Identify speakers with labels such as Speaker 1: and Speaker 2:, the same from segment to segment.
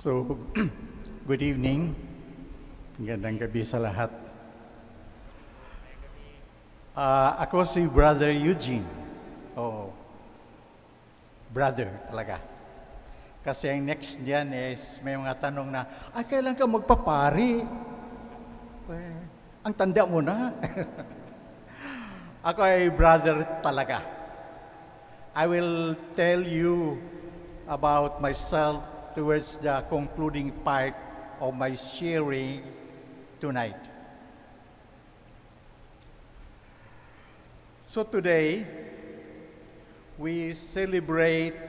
Speaker 1: So, good evening. Magandang gabi sa lahat. Ako si Brother Eugene. Oo, brother talaga. Kasi ang next niyan is may mga tanong na, kailan ka magpapari? Ang tanda mo na. Ako ay brother talaga. I will tell you about myself towards the concluding part of my sharing tonight. So today, we celebrate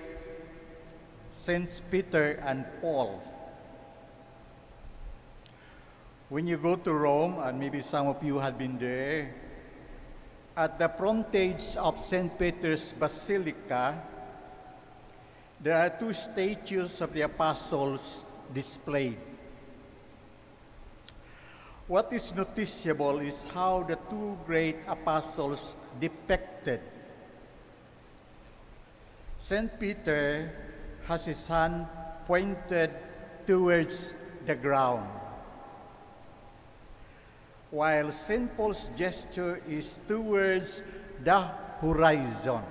Speaker 1: Saints Peter and Paul. When you go to Rome, and maybe some of you have been there, at the frontage of St. Peter's Basilica, there are two statues of the apostles displayed. What is noticeable is how the two great apostles depicted. St. Peter has his hand pointed towards the ground, while St. Paul's gesture is towards the horizon,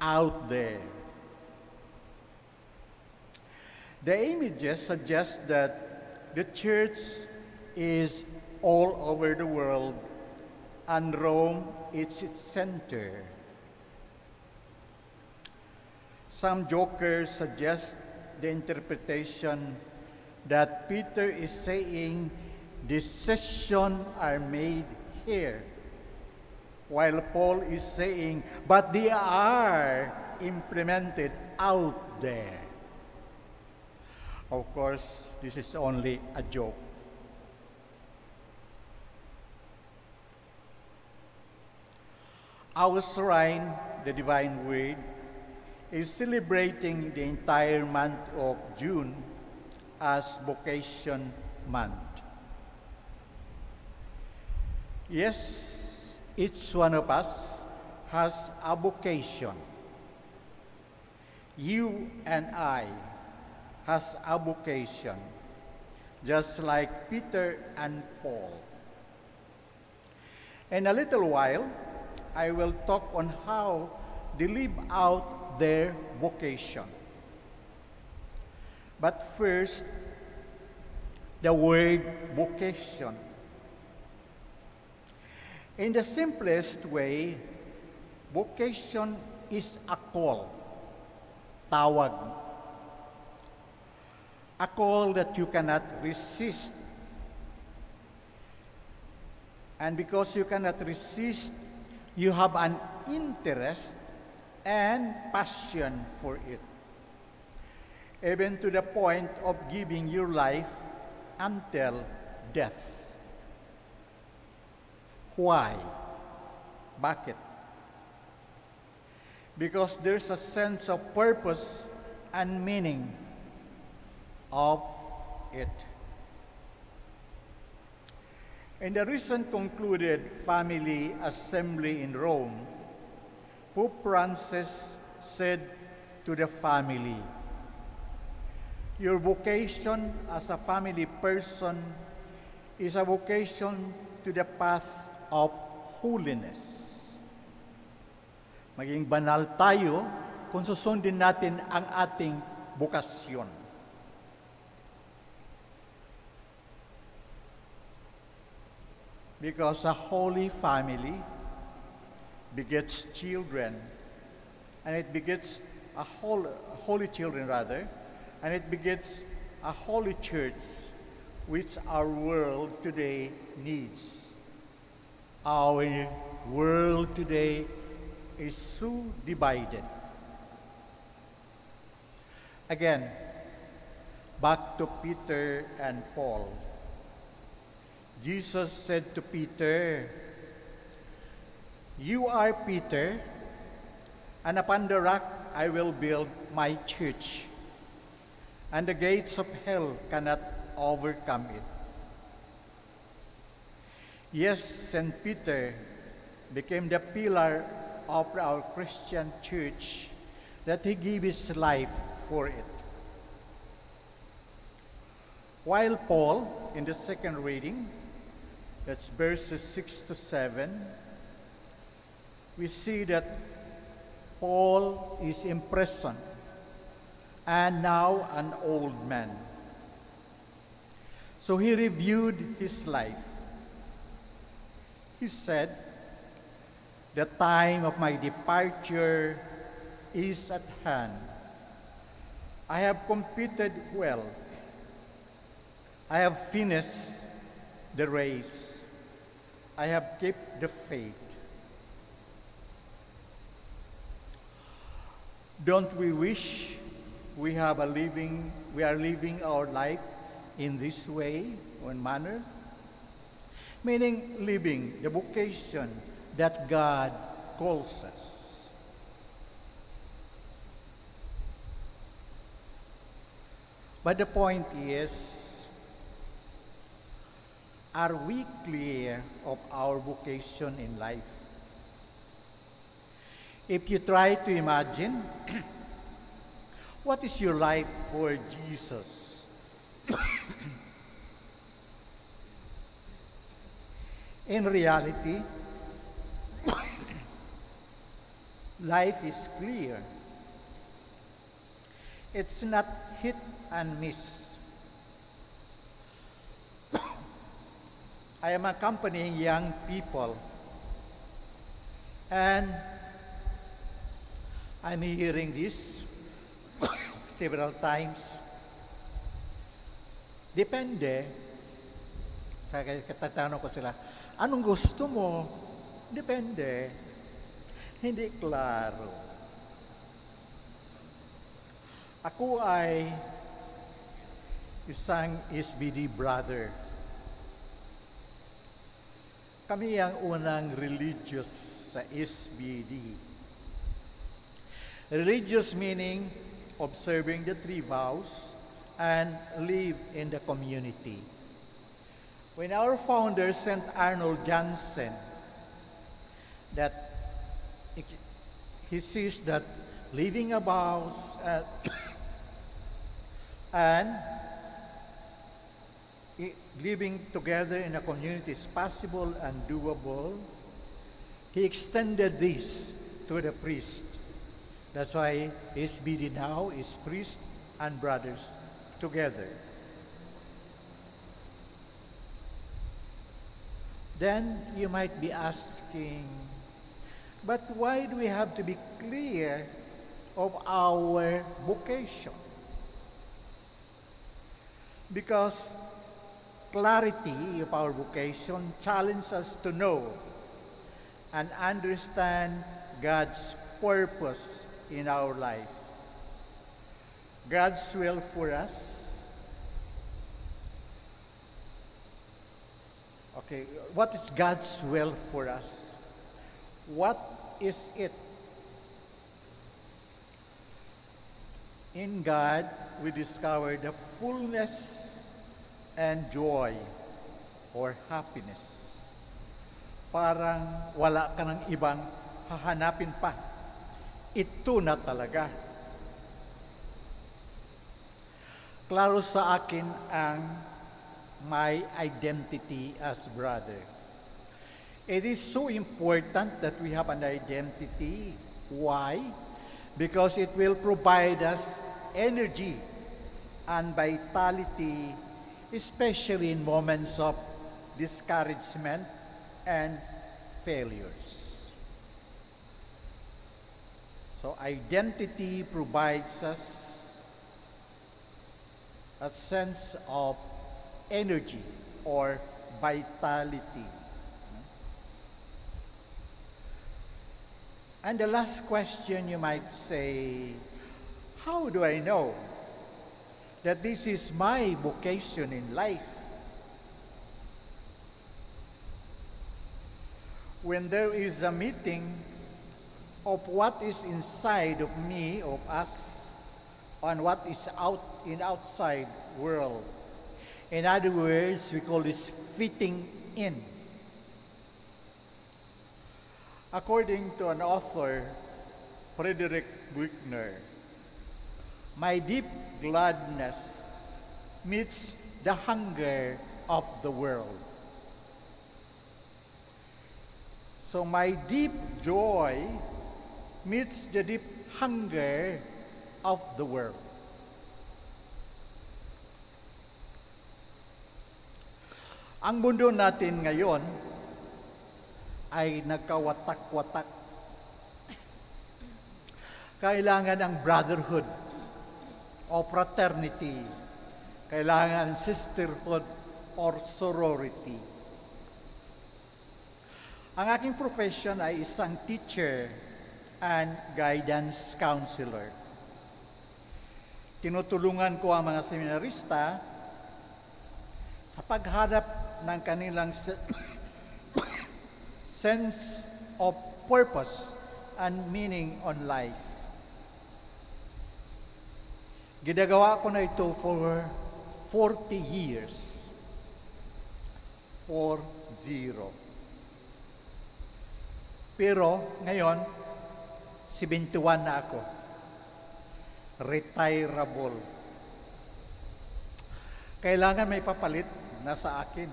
Speaker 1: out there. The images suggest that the church is all over the world and Rome is its center. Some jokers suggest the interpretation that Peter is saying decisions are made here, while Paul is saying, but they are implemented out there. Of course, this is only a joke. Our shrine, the Divine Word, is celebrating the entire month of June as Vocation Month. Yes, each one of us has a vocation. You and I has a vocation, just like Peter and Paul. In a little while, I will talk on how they live out their vocation. But first, the word vocation. In the simplest way, vocation is a call, tawag. A call that you cannot resist. And because you cannot resist, you have an interest and passion for it, even to the point of giving your life until death. Why? Bakit? Because there's a sense of purpose and meaning of it. In the recent concluded family assembly in Rome, Pope Francis said to the family, your vocation as a family person is a vocation to the path of holiness. Maging banal tayo kung susundin natin ang ating bokasyon. Because a holy family begets children, and it begets holy children rather, and it begets a holy church, which our world today needs. Our world today is so divided. Again, back to Peter and Paul. Jesus said to Peter, you are Peter, and upon the rock I will build my church, and the gates of hell cannot overcome it. Yes, St. Peter became the pillar of our Christian church, that he gave his life for it. While Paul, in the second reading, that's verses 6 to 7, we see that Paul is imprisoned and now an old man. So he reviewed his life. He said, "The time of my departure is at hand. I have competed well. I have finished the race. I have kept the faith." Don't we wish we are living our life in this way or manner? Meaning living the vocation that God calls us. But the point is, are we clear of our vocation in life? If you try to imagine, what is your life for Jesus? In reality, life is clear. It's not hit and miss. I am accompanying young people, and I'm hearing this several times. Depende. Katatanong ko sila, anong gusto mo? Depende. Hindi klaro. Ako ay isang SVD brother. Kami ang unang religious sa SVD. Religious meaning observing the three vows and live in the community. When our founder, St. Arnold Johnson, that he sees that living a vows and living together in a community is possible and doable, he extended this to the priest. That's why SVD now is priest and brothers together. Then you might be asking, but why do we have to be clear of our vocation? Because clarity of our vocation challenges us to know and understand God's purpose in our life. God's will for us. Okay, what is God's will for us? What is it? In God, we discover the fullness and joy or happiness. Parang wala ka ng ibang hahanapin pa. Ito na talaga. Klaro sa akin ang my identity as brother. It is so important that we have an identity. Why? Because it will provide us energy and vitality, especially in moments of discouragement and failures. So identity provides us a sense of energy or vitality. And the last question you might say, how do I know that this is my vocation in life? When there is a meeting of what is inside of me, of us, and what is out in outside world. In other words, we call this fitting in. According to an author, Frederick Buechner, my deep gladness meets the hunger of the world. So my deep joy meets the deep hunger of the world. Ang mundo natin ngayon ay nagkawatak-watak. Kailangan ang brotherhood o fraternity. Kailangan sisterhood or sorority. Ang aking profession ay isang teacher and guidance counselor. Tinutulungan ko ang mga seminarista sa paghanap ng kanilang sense of purpose and meaning on life. Ginagawa ko na ito for 40 years. 40. Pero ngayon, 71 na ako. Retirable. Kailangan may papalit na sa akin.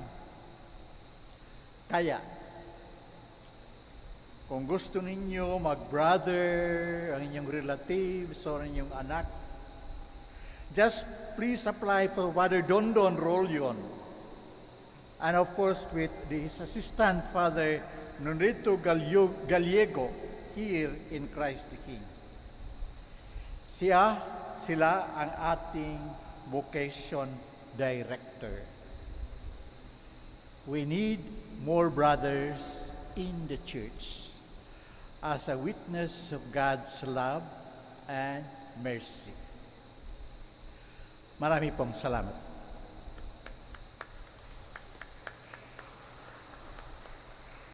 Speaker 1: Kaya, kung gusto ninyo mag-brother, ang inyong relatives, o ang inyong anak, just please apply for Father Dondon Rolyon. And of course, with his assistant, Father Nonrito Gallego, here in Christ the King. Sila ang ating vocation director. We need more brothers in the church as a witness of God's love and mercy. Marami pong salamat.